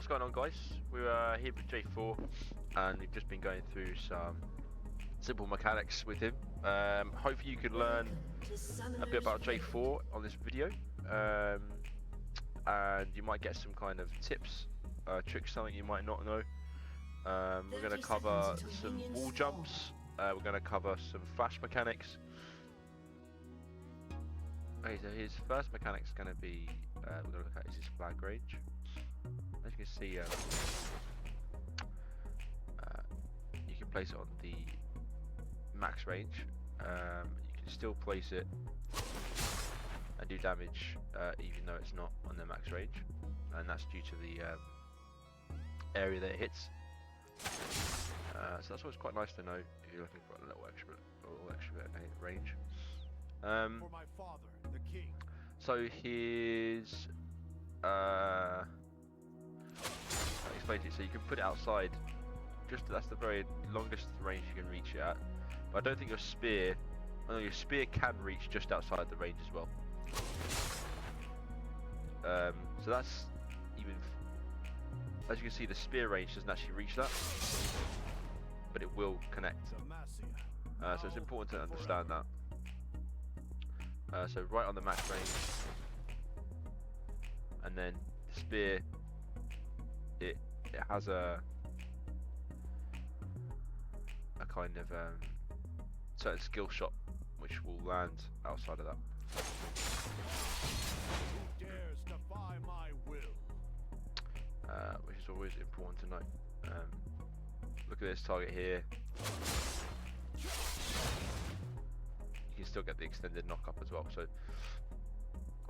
what's going on, guys? We're here with J4 and we've just been going through some simple mechanics with him. Hopefully you can learn a bit about J4 on this video, and you might get some kind of tips, tricks, something you might not know. We're going to cover some wall jumps, we're going to cover some flash mechanics. Okay, so his first mechanic is going to be, we're going to look at his flag range. As you can see, you can place it on the max range. You can still place it and do damage even though it's not on the max range, and that's due to the area that it hits. So that's always quite nice to know if you're looking for a little extra range. For my father, the king. So his I'll explain to you. So you can put it outside. That's the very longest range you can reach it at. But I don't think your spear. Well, your spear can reach just outside the range as well. So that's even. As you can see, the spear range doesn't actually reach that, but it will connect. So it's important to understand that. So right on the max range, and then the spear, it has a kind of certain skill shot which will land outside of that. Who dares defy my will? Which is always important to note. Look at this target here. You can still get the extended knock-up as well. So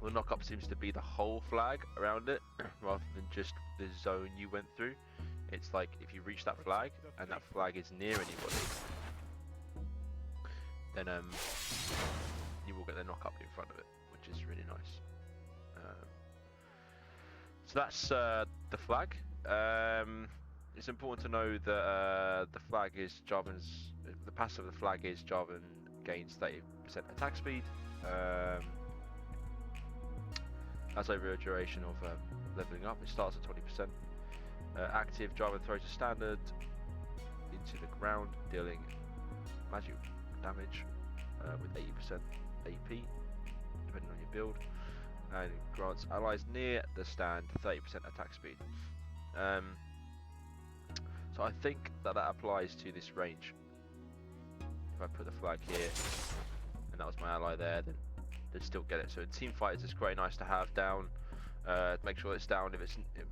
the knock-up seems to be the whole flag around it, rather than just the zone you went through. It's like if you reach that flag and that flag is near anybody, then you will get the knock-up in front of it, which is really nice. So that's the flag. It's important to know that the flag is Jarvan's. The passive of the flag is Jarvan gains 30% attack speed. That's over a duration of leveling up. It starts at 20%. Active, Jarvan throws a standard into the ground, dealing magic damage with 80% AP, depending on your build, and grants allies near the stand 30% attack speed. So I think that applies to this range. If I put the flag here, and that was my ally there, then they'd still get it. So in team fights, it's quite nice to have down. Make sure it's down.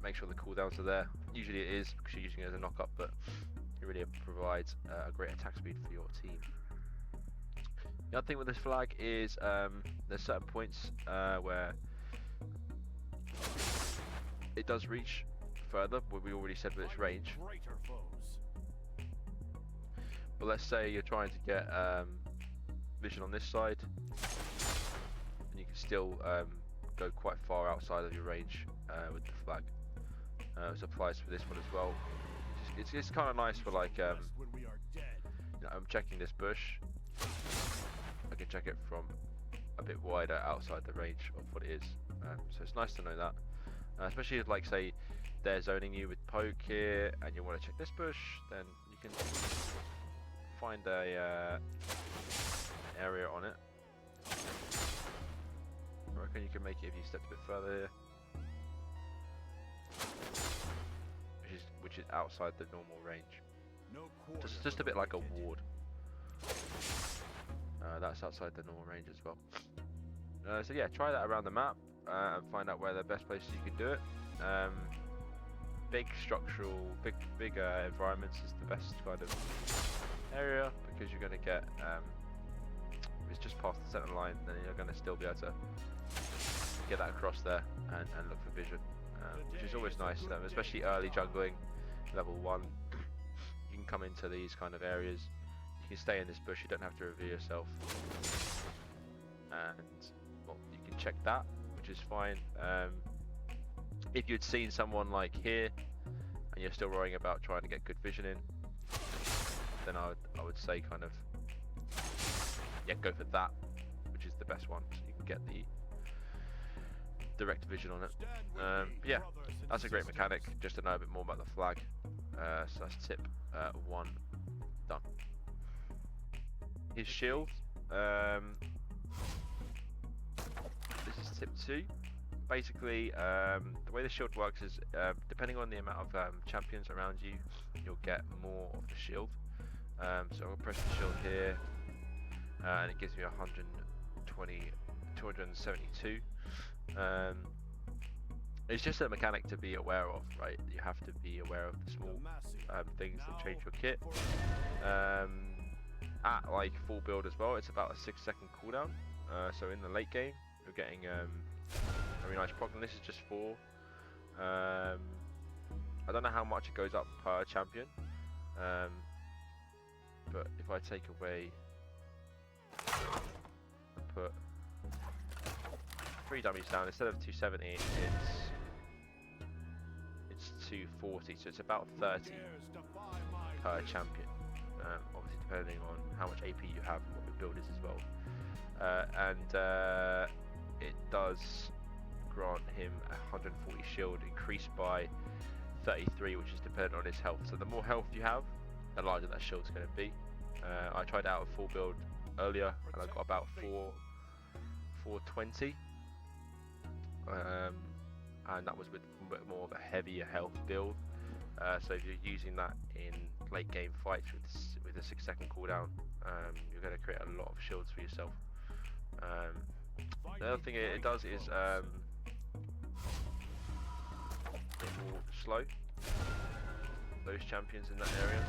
Make sure the cooldowns are there. Usually it is because you're using it as a knock-up, but it really provides a great attack speed for your team. The other thing with this flag is there's certain points where it does reach further. What we already said with its range. But let's say you're trying to get vision on this side, and you can still go quite far outside of your range with the flag. It applies for this one as well. It's kind of nice for like, you know, I'm checking this bush. I can check it from a bit wider outside the range of what it is. So it's nice to know that, especially if, like, say they're zoning you with poke here, and you want to check this bush, then you can find a area on it. I reckon you can make it if you stepped a bit further here, which is outside the normal range. Just a bit like a ward. That's outside the normal range as well. So yeah, try that around the map and find out where the best places you can do it. Big structural, big environments is the best kind of area, because you're going to get, if it's just past the center line, then you're going to still be able to get that across there and look for vision, which is always nice, especially early jungling, level 1. You can come into these kind of areas, you can stay in this bush, you don't have to reveal yourself, and well, you can check that, which is fine. If you'd seen someone like here and you're still worrying about trying to get good vision in, then I would say kind of, yeah, go for that, which is the best one. So you can get direct vision on it. But yeah, that's a great mechanic, just to know a bit more about the flag. So that's tip 1 done. His shield, this is tip 2. Basically, the way the shield works is, depending on the amount of champions around you, you'll get more of the shield. So I'll press the shield here, and it gives me 272. It's just a mechanic to be aware of, right? You have to be aware of the small things that change your kit. At like full build as well, it's about a 6-second cooldown. So in the late game, you're getting a really nice proc, and this is just 4. I don't know how much it goes up per champion, but if I take away, put 3 dummies down, instead of 270, it's 240, so it's about 30 per champion. Obviously depending on how much AP you have and what your build is as well. It does grant him 140 shield, increased by 33, which is dependent on his health. So the more health you have, the larger that shield's going to be. I tried out a full build earlier, and I got about 420, and that was with a bit more of a heavier health build. So if you're using that in late game fights with a 6-second cooldown, you're going to create a lot of shields for yourself. The other thing it does is it will slow those champions in that area.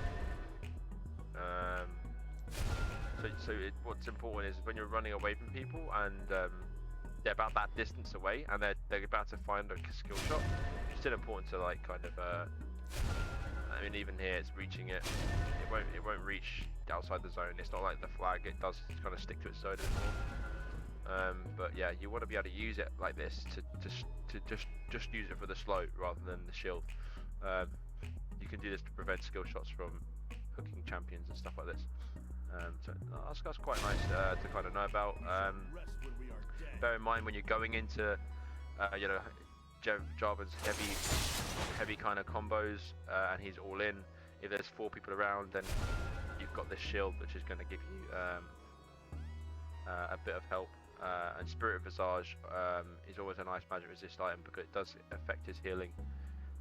What's important is when you're running away from people and they're about that distance away and they're about to find a skill shot, it's still important to like kind of I mean, even here it's reaching it. It won't reach outside the zone. It's not like the flag. It does kind of stick to its zone a bit more. But yeah, you want to be able to use it like this to just use it for the slow rather than the shield. You can do this to prevent skill shots from hooking champions and stuff like this. So that's quite nice to kind of know about. Bear in mind when you're going into you know, Jarvan's heavy kind of combos, and he's all in. If there's 4 people around, then you've got this shield, which is going to give you a bit of help. And Spirit Visage is always a nice magic resist item because it does affect his healing.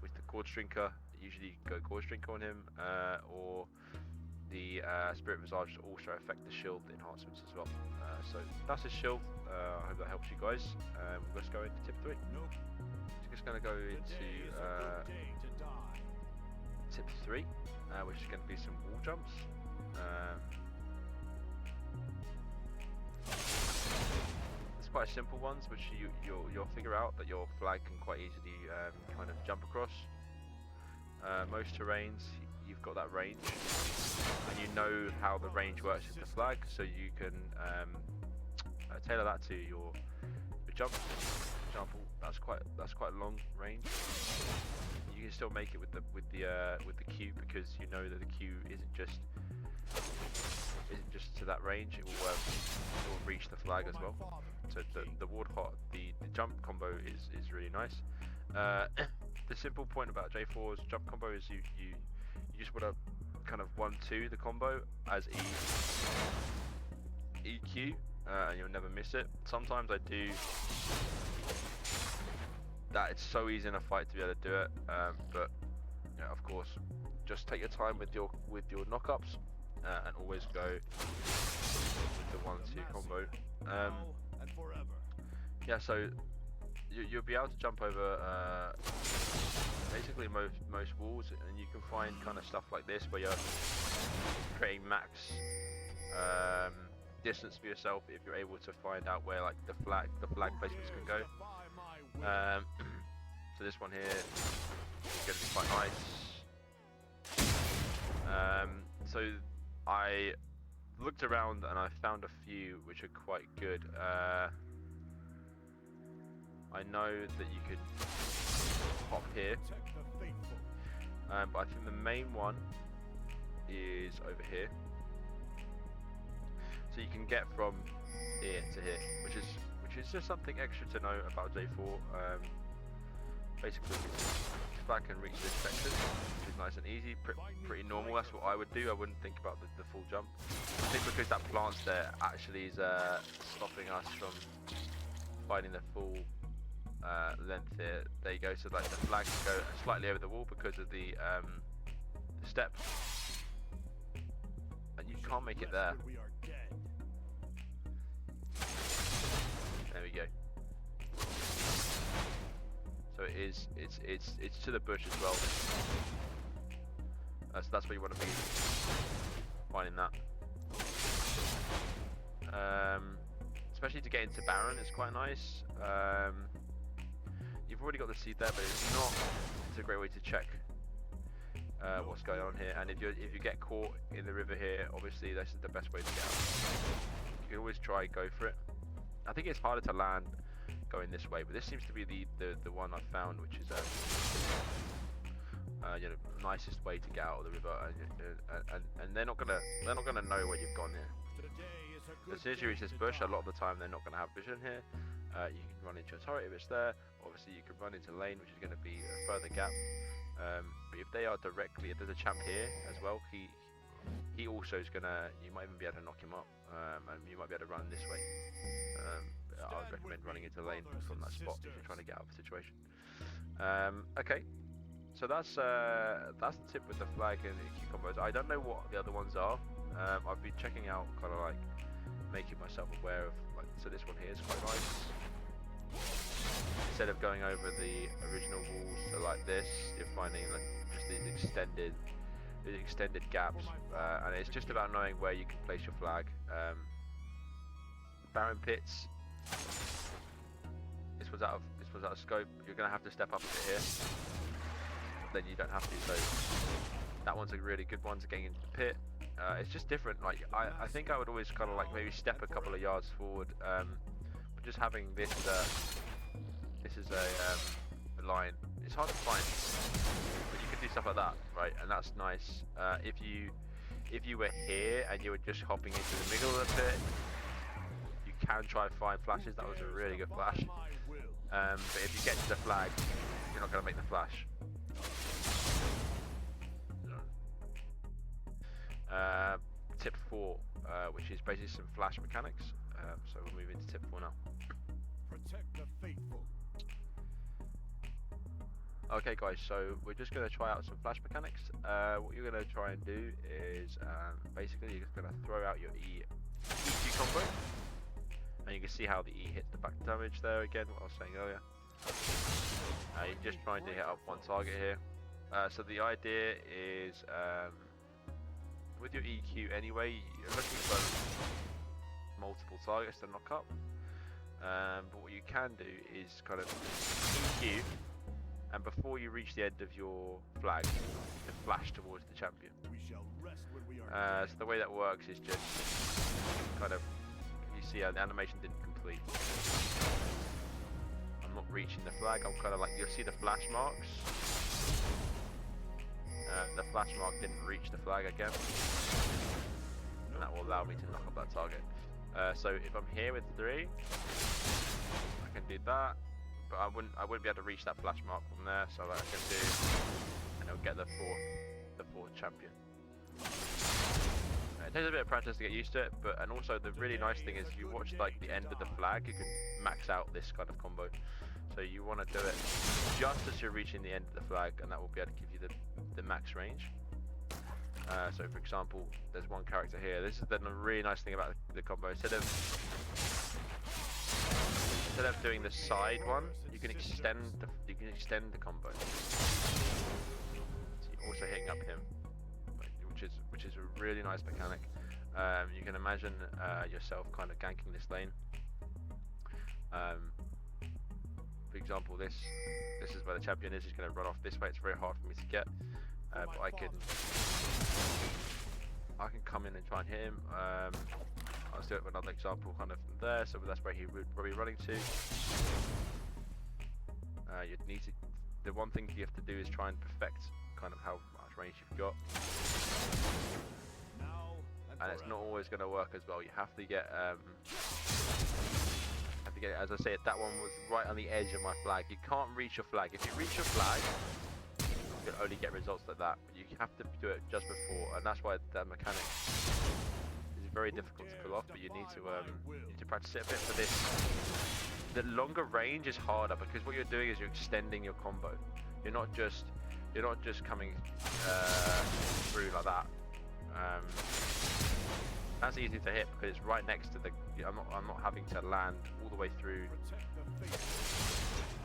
With the Cord Shrinker, usually go Cord Shrinker on him, or the Spirit Visage also affect the shield enhancements as well. So that's his shield. I hope that helps you guys. Let's go into tip 3. Just going to go into tip 3, which is going to be some wall jumps. It's quite simple ones, which you'll figure out that your flag can quite easily kind of jump across. Most terrains, you've got that range, and you know how the range works with the flag, so you can tailor that to your jump. For example, that's quite a long range. You can still make it with the Q, because you know that the Q isn't just to that range. It will reach the flag as well. So the jump combo is really nice. The simple point about J4's jump combo is you just want to kind of 1-2 the combo as EQ, and you'll never miss it. Sometimes I do that. It's so easy in a fight to be able to do it, but yeah, of course, just take your time with your knockups, and always go with the 1-2 combo. Yeah, so you'll be able to jump over basically most walls, and you can find kind of stuff like this where you're creating max distance for yourself if you're able to find out where like the flag placements can go. So this one here is going to be quite nice. So I looked around and I found a few which are quite good. I know that you could hop here, but I think the main one is over here. So you can get from here to here, which is it's just something extra to know about J4. Basically, flag can reach this section, which is nice and easy, pretty normal. That's what I would do. I wouldn't think about the full jump. I think because that plant's there actually is stopping us from finding the full length here. There you go. So like the flag can go slightly over the wall because of the step, and you can't make it there. There we go. So it's to the bush as well. So that's where you want to be finding that. Especially to get into Baron, it's quite nice. You've already got the seed there, but it's a great way to check what's going on here. And if you get caught in the river here, obviously this is the best way to get out. You can always try go for it. I think it's harder to land going this way, but this seems to be the one I found, which is you know, nicest way to get out of the river, and they're not gonna know where you've gone here. As soon as you reach this bush, a lot of the time they're not gonna have vision here. You can run into a turret if it's there. Obviously, you can run into lane, which is going to be a further gap. But if they are directly, if there's a champ here as well, he also is gonna. You might even be able to knock him up, and you might be able to run this way. I would recommend running into lane from that spot if you're trying to get out of a situation. Okay, so that's the tip with the flag and the Q combos. I don't know what the other ones are. I've been checking out, kind of like making myself aware of. Like, so this one here is quite nice. Instead of going over the original walls to like this, you're finding like just these extended gaps, and it's just about knowing where you can place your flag. Baron pits. This was out of scope. You're gonna have to step up a bit here. Then you don't have to. So that one's a really good one to get into the pit. It's just different. Like I think I would always kind of like maybe step a couple of yards forward. But just having this. This is a line. It's hard to find, but you can do stuff like that, right? And that's nice. If you were here and you were just hopping into the middle of the pit, you can try and find flashes. That was a really good flash. But if you get to the flag, you're not going to make the flash. Tip 4, which is basically some flash mechanics. So we'll move into tip 4 now. Protect the faithful. Okay guys, so we're just going to try out some flash mechanics. What you're going to try and do is basically you're just going to throw out your EQ combo, and you can see how the E hits the back damage there again, what I was saying earlier. You're just trying to hit up one target here. So the idea is with your EQ anyway, you're looking for multiple targets to knock up. But what you can do is kind of EQ, and before you reach the end of your flag, you can flash towards the champion. We shall rest when we are So the way that works is just kind of, you see how the animation didn't complete. I'm not reaching the flag, I'm kind of like, you'll see the flash marks. The flash mark didn't reach the flag again, and that will allow me to knock up that target. So if I'm here with 3, I can do that, but I wouldn't be able to reach that flash mark from there. So that I can do, and it'll get the fourth champion. It takes a bit of practice to get used to it, and also the really nice thing is if you watch like the end of the flag, you can max out this kind of combo. So you want to do it just as you're reaching the end of the flag, and that will be able to give you the max range. So for example, there's one character here. This is the really nice thing about the combo. Instead of doing the side one, you can extend the combo. So you're also hitting up him, which is a really nice mechanic. You can imagine yourself kind of ganking this lane. For example, this is where the champion is. He's going to run off this way. It's very hard for me to get, but I can come in and try and hit him. Let's do it with another example, kind of from there. So that's where he would probably be running to. You'd need to. The one thing you have to do is try and perfect kind of how much range you've got. And it's not always going to work as well. You have to get again, as I said, that one was right on the edge of my flag. You can't reach your flag. If you reach your flag, you'll only get results like that. But you have to do it just before, and that's why the mechanic is very difficult to pull off. But you need to practice it a bit for this. The longer range is harder because what you're doing is you're extending your combo. You're not just coming through like that. That's easy to hit because it's right next to the. I'm not having to land all the way through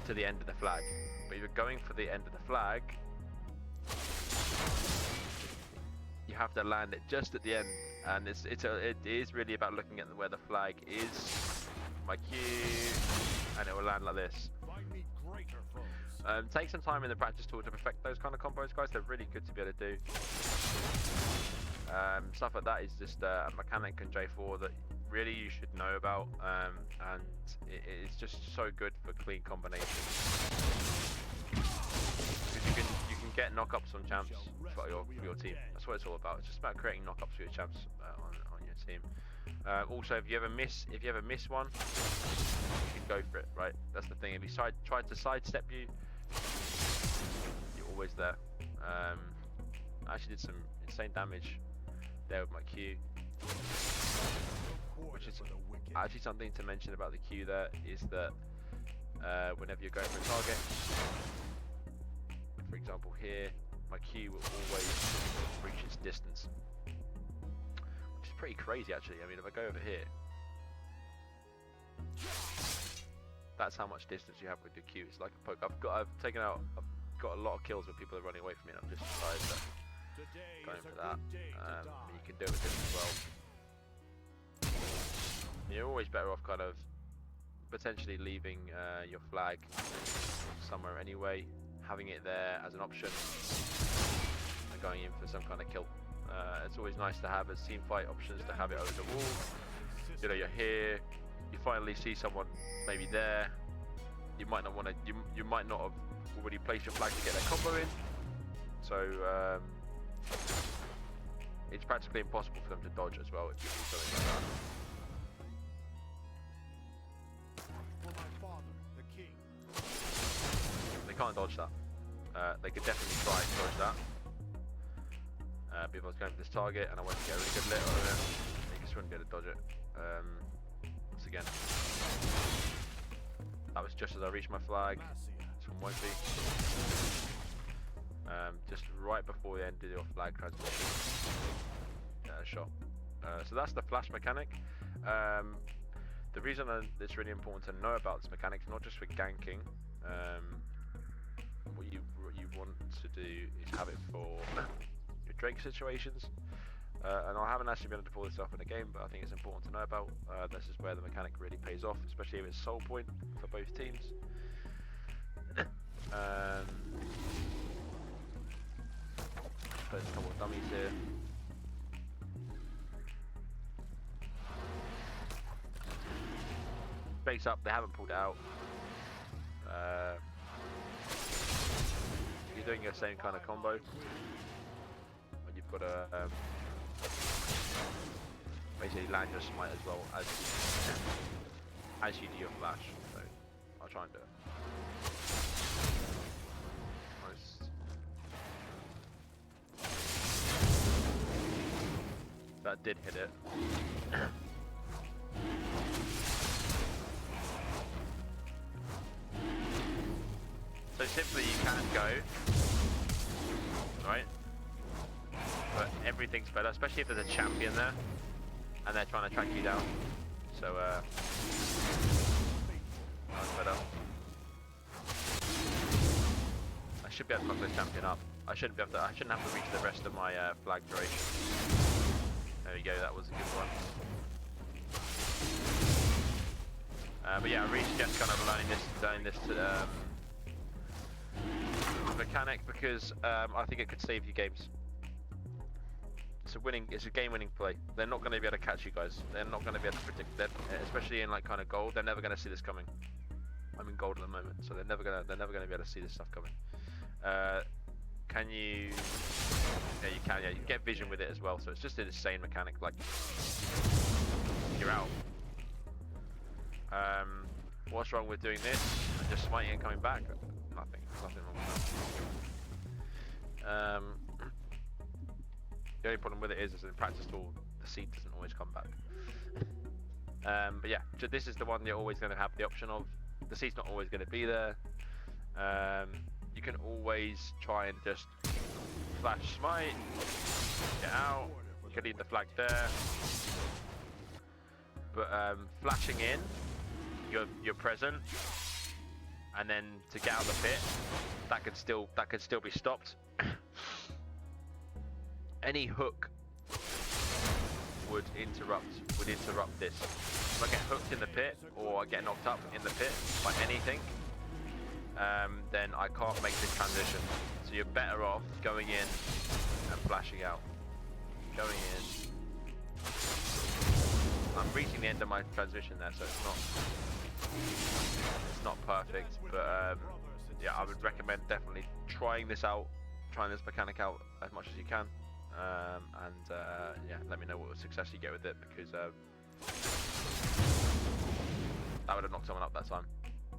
to the end of the flag. But if you're going for the end of the flag, you have to land it just at the end, and it is really about looking at where the flag is, my Q, and it will land like this. Take some time in the practice tool to perfect those kind of combos, guys. They're really good to be able to do. Stuff like that is just a mechanic in J4 that really you should know about, and it's just so good for clean combinations. Because you can get knockups on champs for your team. That's what it's all about. It's just about creating knockups for your champs on your team. Also, if you ever miss one, you can go for it. Right? That's the thing. If he tried to sidestep you, you're always there. I actually did some insane damage there with my Q, which is actually something to mention about the Q. There is that whenever you're going for a target, for example here, my Q will always reach its distance, which is pretty crazy actually. I mean, if I go over here, that's how much distance you have with your Q. It's like a poke. I've got a lot of kills where people are running away from me, and I've just decided that going for that. You can do it with this as well. You're always better off kind of potentially leaving your flag somewhere anyway, having it there as an option, and going in for some kind of kill. It's always nice to have as team fight options to have it over the wall. You know, you're here, you finally see someone maybe there. You might not want to. You might not have already placed your flag to get their combo in. So it's practically impossible for them to dodge as well if you do something like that. For my father, the king. They can't dodge that. They could definitely try and dodge that. But if I was going for this target and I wanted to get a really good lit on it, they just wouldn't be able to dodge it. Once again, that was just as I reached my flag. This one won't be. Just right before the end of your flag transition shot. So that's the flash mechanic. The reason it's really important to know about this mechanic is not just for ganking. What you want to do is have it for your Drake situations. And I haven't actually been able to pull this off in a game, but I think it's important to know about. This is where the mechanic really pays off, especially if it's soul point for both teams. Put a couple of dummies here. Base up, they haven't pulled it out. You're doing the same kind of combo, and you've got to basically land your smite as well as you do your flash. So I'll try and do it. That did hit it. So simply you can go, right? But everything's better, especially if there's a champion there and they're trying to track you down. So that's better. I should be able to knock this champion up. I shouldn't have to reach the rest of my flag duration. There we go, that was a good one. But yeah, I really suggest kind of learning this mechanic because I think it could save you games. It's a game-winning play. They're not going to be able to catch you guys. They're not going to be able to predict that, especially in like kind of gold. They're never going to see this coming. I'm in gold at the moment, so they're never going to be able to see this stuff coming. Can you? Yeah, you can. Yeah, you can get vision with it as well. So it's just an insane mechanic. Like you're out. What's wrong with doing this and just smiting and coming back? Nothing wrong with that. The only problem with it is in practice tool, the seed doesn't always come back. But yeah, this is the one you're always going to have the option of. The seed's not always going to be there. You can always try and just flash smite, get out. You can leave the flag there. But flashing in, you're present, and then to get out of the pit, that could still be stopped. Any hook would interrupt this. If I get hooked in the pit or I get knocked up in the pit by anything, then I can't make this transition. So you're better off going in and flashing out. Going in. I'm reaching the end of my transmission there, so it's not perfect, but yeah, I would recommend definitely trying this mechanic out as much as you can, and yeah, let me know what success you get with it, because that would have knocked someone up that time.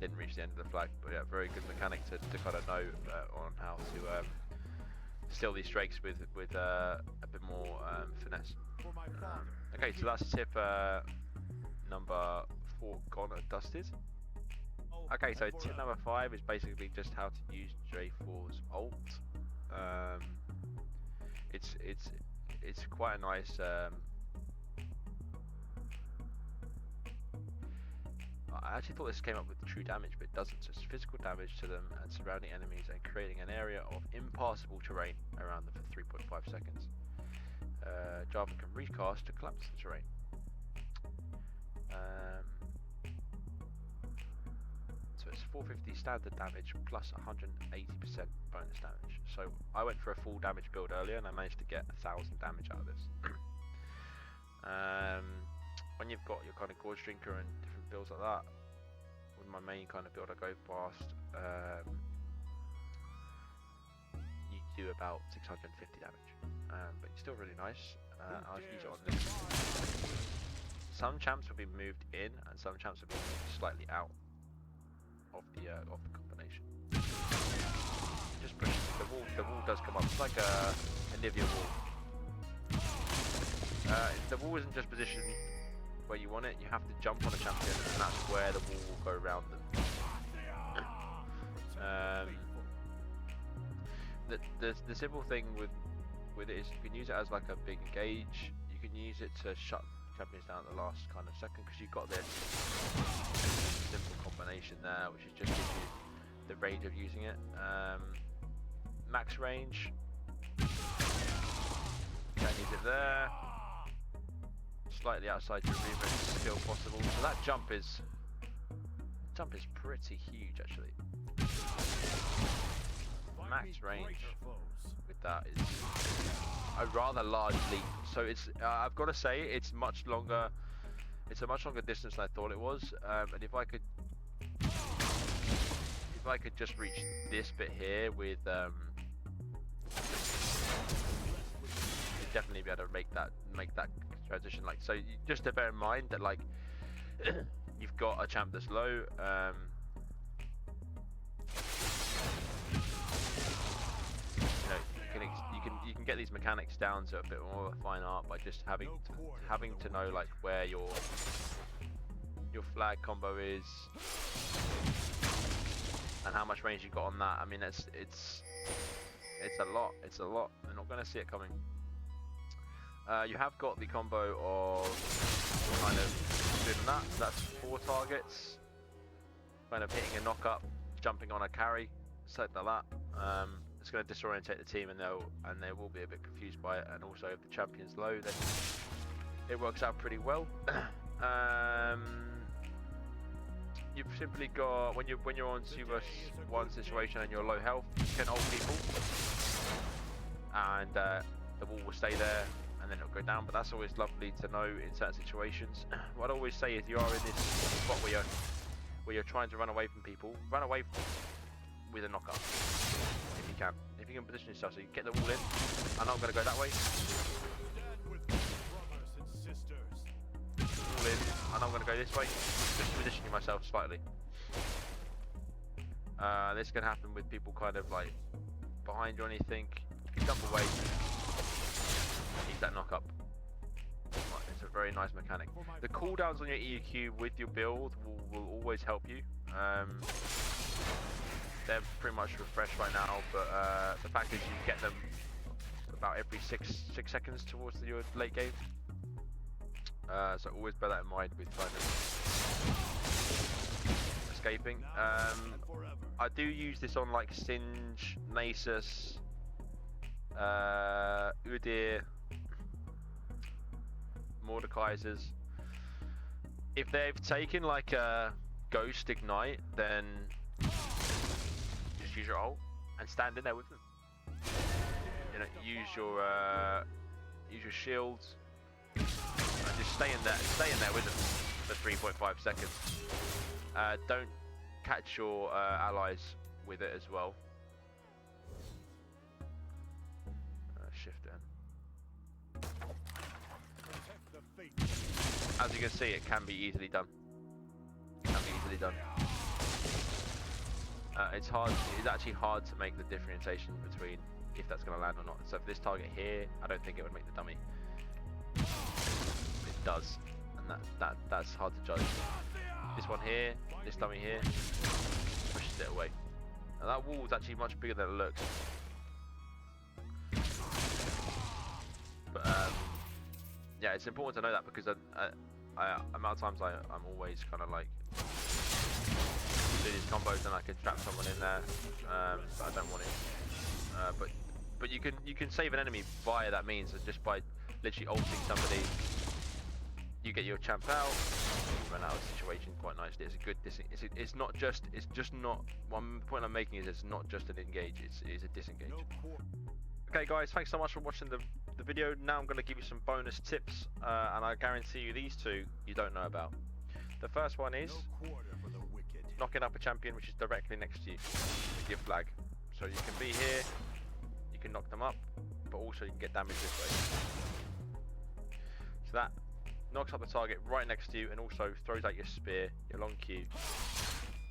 Didn't reach the end of the flag, but yeah, very good mechanic to kind of know on how to steal these strakes with a bit more finesse. Okay, so that's tip number 4 gone and dusted. Okay, so tip number 5 is basically just how to use J4's ult. It's quite a nice. I actually thought this came up with true damage, but it doesn't. So it's physical damage to them and surrounding enemies, and creating an area of impassable terrain around them for 3.5 seconds. Jarvan can recast to collapse the terrain. So it's 450 standard damage plus 180% bonus damage. So I went for a full damage build earlier, and I managed to get 1000 damage out of this. When you've got your kind of gorge drinker and different builds like that, with my main kind of build, I go past. You do about 650 damage, but it's still really nice. I'll use it on this. Some champs will be moved in, and some champs will be moved slightly out of the combination. Just push the wall. The wall does come up. It's like a Nivea wall. The wall isn't just positioned where you want it. You have to jump on a champion, and that's where the wall will go around them. The simple thing with it is you can use it as like a big engage. You can use it to shut champions down at the last kind of second, because you've got this simple combination there, which is just gives you the range of using it. Max range. Don't need it there. Slightly outside your remit is still possible. So that jump is pretty huge actually. Max range with that is a rather large leap. So it's I've got to say it's much longer. It's a much longer distance than I thought it was. And if I could just reach this bit here with you'd definitely be able to make that transition. Like, so just to bear in mind that like you've got a champ that's low. You can get these mechanics down to a bit more of a fine art by just having to know like where your flag combo is and how much range you got on that. I mean, it's a lot. It's a lot. They're not going to see it coming. You have got the combo of kind of doing that. So that's 4 targets, kind of hitting a knock up, jumping on a carry, something like that. It's going to disorientate the team, and they will be a bit confused by it. And also, if the champion's low, then it works out pretty well. You've simply got when you're on 2v1 situation and you're low health, you can ult people, and the wall will stay there, and then it'll go down. But that's always lovely to know in certain situations. What I always say is, you are in this spot where you're trying to run away from people, run away with a knock-up if you can. If you can position yourself so you get the wall in, and I'm going to go that way. Stand with me, brothers and sisters. all in, and I'm going to go this way, just positioning myself slightly. This can happen with people kind of like behind you or anything. You jump away, use that knock up. It's a very nice mechanic. The cooldowns on your EQ with your build will always help you. They're pretty much refreshed right now, but the fact is you get them about every six seconds towards your late game. So always bear that in mind with kind of escaping. I do use this on like Singe, Nasus, Udyr, Mordekaisers. If they've taken like a Ghost Ignite, then just use your ult and stand in there with them. You know, use your shields and just stay in there with them for 3.5 seconds. Don't catch your allies with it as well. Shift in. As you can see, it can be easily done. It's hard. It's actually hard to make the differentiation between if that's going to land or not. So for this target here, I don't think it would make the dummy. It does, and that's hard to judge. This one here, this dummy here, pushes it away. And that wall is actually much bigger than it looks. But yeah, it's important to know that because amount of times I'm always kind of like do these combos and I can trap someone in there, but I don't want it. But you can save an enemy via that means, just by literally ulting somebody. You get your champ out, you run out of the situation quite nicely. It's a good it's not just, it's just not, one point I'm making is it's not just an engage, it's a disengage. Okay guys, thanks so much for watching the video. Now I'm going to give you some bonus tips, and I guarantee you these two you don't know about. The first one is knocking up a champion which is directly next to you with your flag. So you can be here, you can knock them up, but also you can get damage this way. So that knocks up the target right next to you and also throws out your spear, your long Q,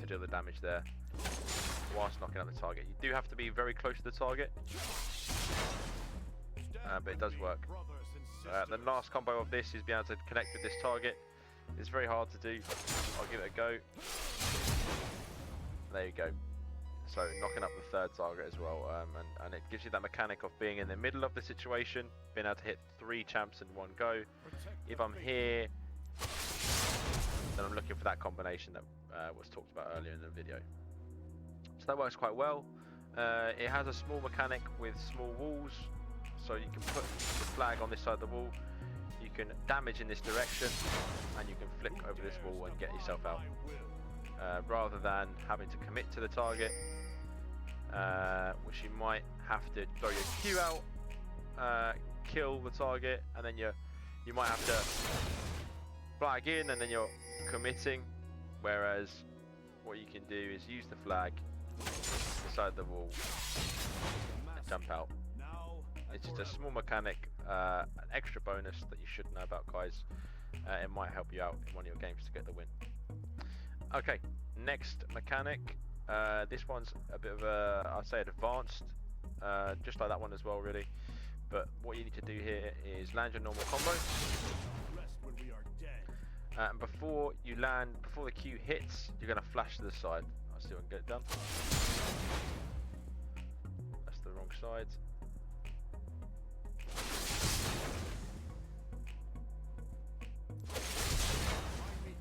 to do the damage there whilst knocking out the target. You do have to be very close to the target, but it does work. The last combo of this is being able to connect with this target. It's very hard to do. I'll give it a go. There you go. So knocking up the third target as well, and it gives you that mechanic of being in the middle of the situation, being able to hit 3 champs in one go. If I'm here, then I'm looking for that combination that was talked about earlier in the video. So that works quite well. It has a small mechanic with small walls, so you can put the flag on this side of the wall, you can damage in this direction, and you can flick over this wall and get yourself out. Rather than having to commit to the target, which you might have to throw your Q out, kill the target, and then you might have to flag in and then you're committing, whereas what you can do is use the flag beside the wall and jump out. It's just a small mechanic, an extra bonus that you should know about, guys. It might help you out in one of your games to get the win. Okay, next mechanic. This one's a bit of a, I'd say, advanced, just like that one as well, really. But what you need to do here is land your normal combo. And before you land, before the Q hits, you're going to flash to the side. I'll see if I can get it done. That's the wrong side.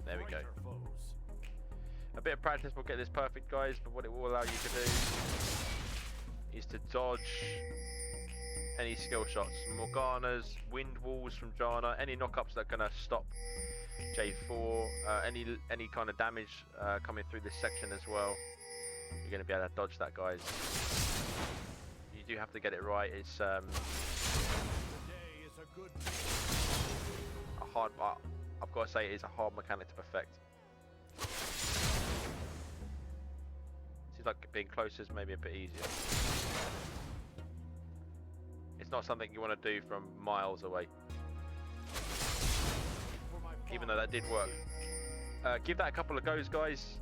There we go. A bit of practice will get this perfect, guys, but what it will allow you to do is to dodge any skill shots. Morganas, wind walls from Janna, any knockups that are going to stop J4, any kind of damage coming through this section as well. You're going to be able to dodge that, guys. You do have to get it right. It's a hard, I've got to say, it is a hard mechanic to perfect. Seems like being closer is maybe a bit easier. It's not something you want to do from miles away. even though that did work. Give that a couple of goes, guys.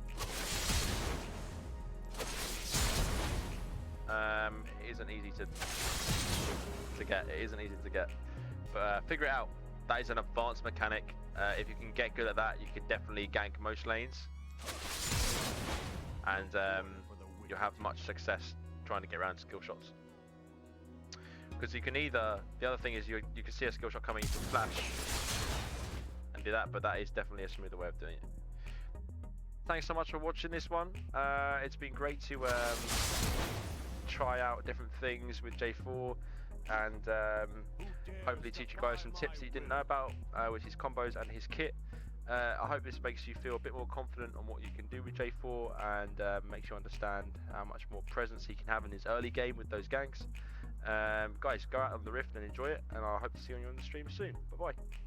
It isn't easy to get. It isn't easy to get, but figure it out. That is an advanced mechanic. If you can get good at that, you can definitely gank most lanes, and you'll have much success trying to get around skill shots. Because you can either, the other thing is you can see a skill shot coming, you can flash and do that, but that is definitely a smoother way of doing it. Thanks so much for watching this one. It's been great to try out different things with J4 and hopefully teach you guys some tips that you didn't know about with his combos and his kit. I hope this makes you feel a bit more confident on what you can do with J4 and makes you understand how much more presence he can have in his early game with those ganks. Guys, go out on the Rift and enjoy it, and I hope to see you on the stream soon. Bye bye.